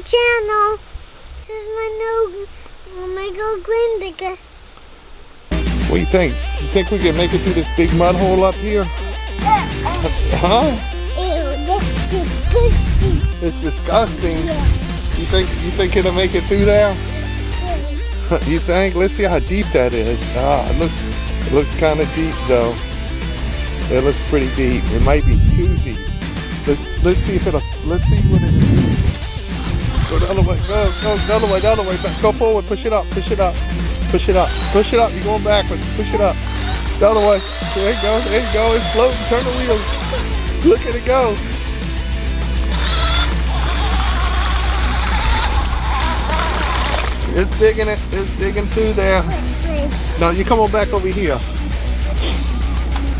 channel. This is my new Omega Green Digger. What do you think? You think we can make it through this big mud hole up here? Huh? Ew, that's disgusting. It's disgusting. Yeah. You think it'll make it through there? You think? Let's see how deep that is. Ah, it looks kind of deep though. It looks pretty deep. It might be too deep. Let's see if let's see what it is. Go the other way. Go the other way. Go forward. Push it up. Push it up. Push it up. Push it up. You're going backwards. Push it up. The other way. There you go. There you go. It's floating. Turn the wheels. Look at it go. It's digging it. It's digging through there. No, you come on back over here.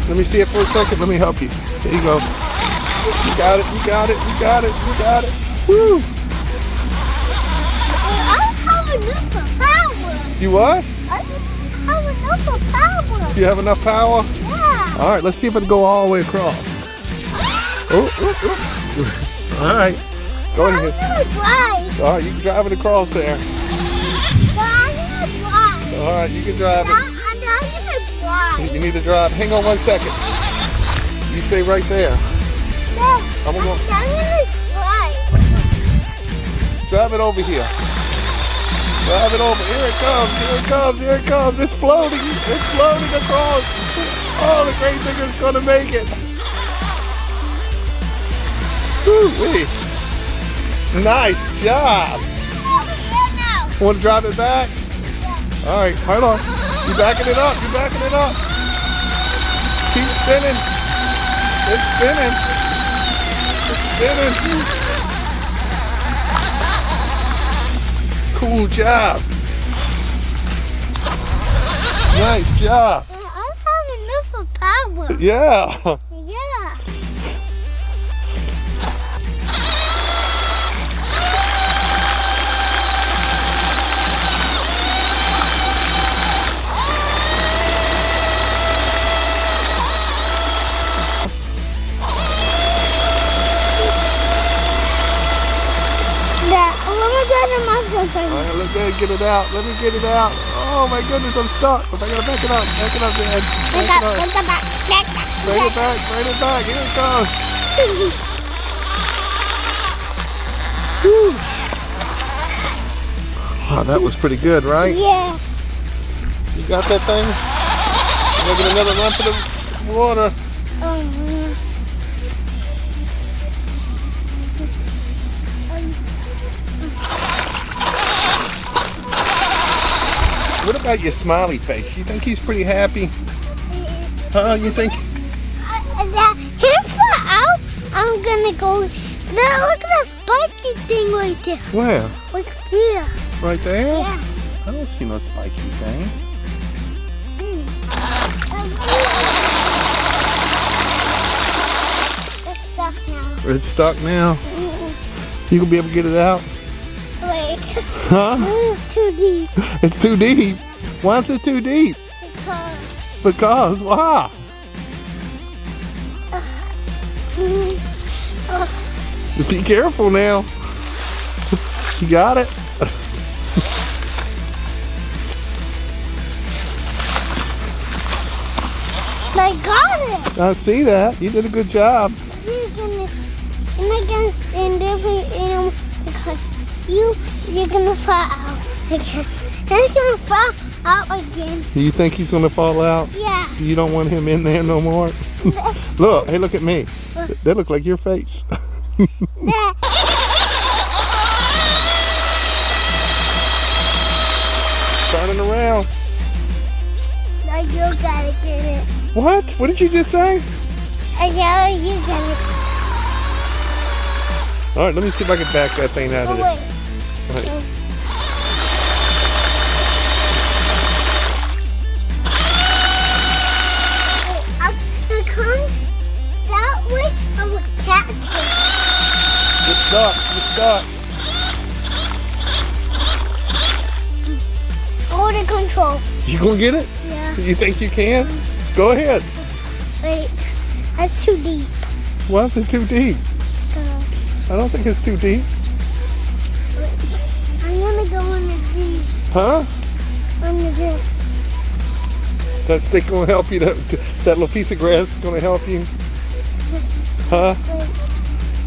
Let me see it for a second. Let me help you. There you go. You got it. You got it. You got it. You got it. Woo! I have enough power. You what? I have enough power. You have enough power? Yeah. All right. Let's see if it can go all the way across. Oh. All right. Go in here. I'm gonna drive. All right. You can drive it across there. I'm gonna drive. All right. You can drive it. I'm gonna drive. You need to drive. Hang on 1 second. You stay right there. I'm gonna drive. drive it over here. Drive it over. Here it comes. Here it comes. Here it comes. It's floating. It's floating across. Oh, the great digger's gonna make it. Woo-wee. Nice job. Want to drive it back? All right. Hold on. You're backing it up. You're backing it up. Keep spinning. It's spinning. It's spinning. Cool job. Nice job. I have enough power. Yeah. Yeah. All right, let me get it out. Let me get it out. Oh my goodness, I'm stuck. But I gotta back it up. Back it up, Dad. Back it up. Bring it back. Bring it back. Here it goes. Whew. Oh, that was pretty good, right? Yeah. You got that thing? We're gonna get another run for the water. What about your smiley face? You think he's pretty happy? Huh? You think? Here's out. I'm gonna go. Now look at that spiky thing right there. Where? Right there. Right there? Yeah. I don't see no spiky thing. It's stuck now. It's stuck now? You gonna be able to get it out? Wait. Huh? It's too deep. It's too deep. Why is it too deep? Because why? Just be careful now. You got it? I got it. I see that. You did a good job. I'm gonna stand over because you're gonna fall out again. He's gonna fall out again. You think he's gonna fall out? Yeah. You don't want him in there no more? Look, hey, look at me. That look like your face. Turning around. No, you gotta get it. What? What did you just say? I know you gotta. All right, let me see if I can back that thing out of there. Wait. Right. It comes that way. I will catch it. You're stuck. You're stuck. Hold the control. You gonna get it? Yeah. You think you can? Go ahead. Wait, that's too deep. Why is it too deep? I don't think it's too deep. gonna go on the deep. Huh? On the deep. That stick gonna help you? That little piece of grass is gonna help you? Huh? Wait.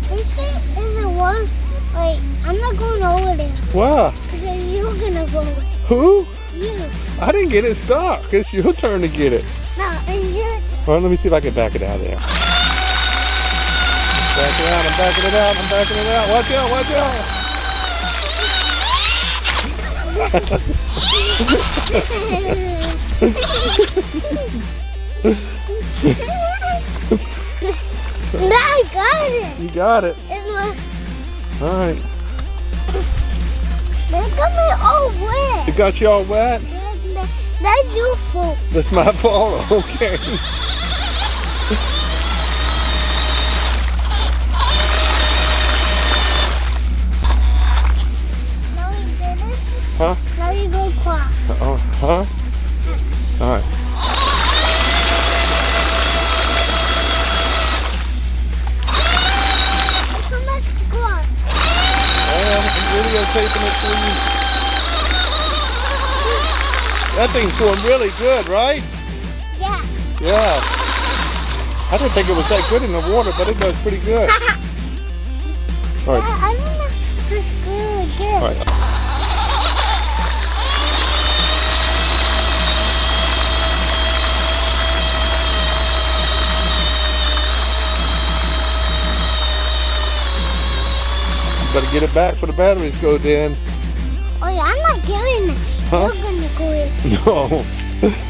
They say in the water. Wait, I'm not going over there. Why? Because you're gonna go. Who? You. I didn't get it stuck. It's your turn to get it. No, it's your. All right, let me see if I can back it out there. Back it out, I'm backing it out, I'm backing it out. Watch out, watch out. No, I got it. You got it. It's my, All right. they got me all wet. It got you all wet? That's your fault. That's my fault. Okay. Now you did it. Huh? Now you go cross. Huh? All right. Come back to cross. I'm videotaping it for you. That thing's doing really good, right? Yeah. Yeah. I didn't think it was that good in the water, but it does pretty good. All right. I don't know. It's really good. All right. Better get it back for the batteries go then. Oh yeah, I'm not getting it. Huh? You're gonna go in. No.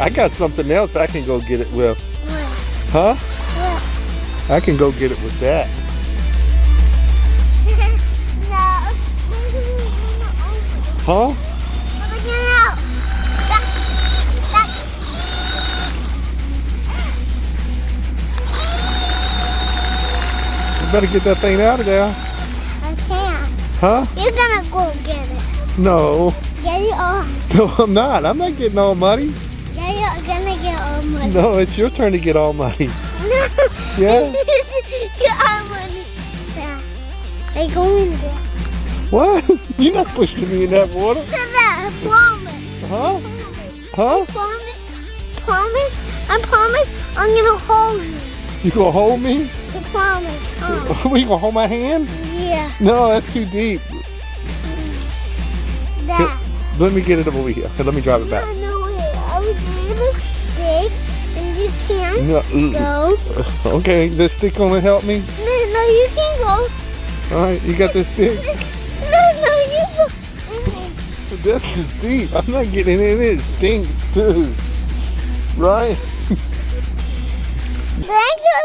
I got something else I can go get it with. What? Huh? What? I can go get it with that. No. Huh? Let me get it out. You better get that thing out of there. I can't. Huh? You're gonna go get it. No. Yeah, you are. No, I'm not. I'm not getting all muddy. Yeah, you're gonna get all money. No, it's your turn to get all muddy. No. Yeah? Get all money. Yeah. They go in there. What? You're not pushing me in that water. I promise. Huh? Huh? I promise I'm gonna hold you. You gonna hold me? I promise. You gonna hold my hand? Yeah. No, that's too deep. That. Let me get it over here. Let me drive it back. No, wait. I was doing a stick and you can't No. go. Okay, this stick gonna help me? No, you can go. All right, you got this stick? No, you go. This is deep. I'm not getting in it. It stinks too. Right? Thanks for